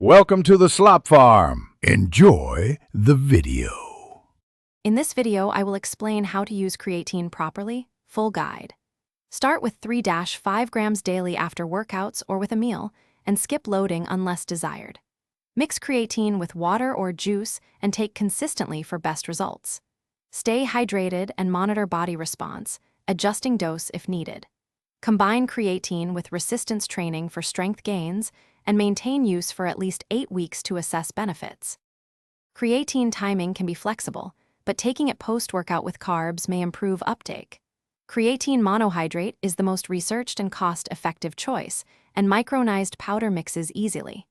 Welcome to the Slop Farm. Enjoy the video. In this video, I will explain how to use creatine properly, full guide. Start with 3-5 grams daily after workouts or with a meal, and skip loading unless desired. Mix creatine with water or juice and take consistently for best results. Stay hydrated and monitor body response, adjusting dose if needed. Combine creatine with resistance training for strength gains and maintain use for at least 8 weeks to assess benefits. Creatine timing can be flexible, but taking it post-workout with carbs may improve uptake. Creatine monohydrate is the most researched and cost-effective choice, and micronized powder mixes easily.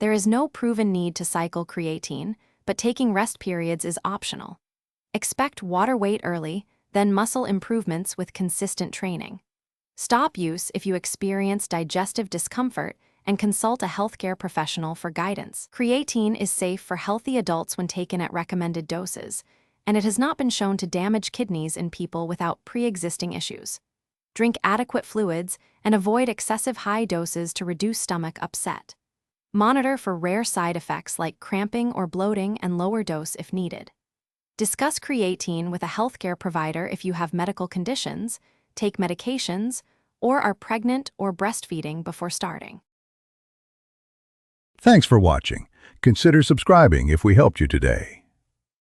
There is no proven need to cycle creatine, but taking rest periods is optional. Expect water weight early, then muscle improvements with consistent training. Stop use if you experience digestive discomfort and consult a healthcare professional for guidance. Creatine is safe for healthy adults when taken at recommended doses, and it has not been shown to damage kidneys in people without pre-existing issues. Drink adequate fluids and avoid excessive high doses to reduce stomach upset. Monitor for rare side effects like cramping or bloating and lower dose if needed. Discuss creatine with a healthcare provider if you have medical conditions, take medications, or are pregnant or breastfeeding before starting. Thanks for watching. Consider subscribing if we helped you today.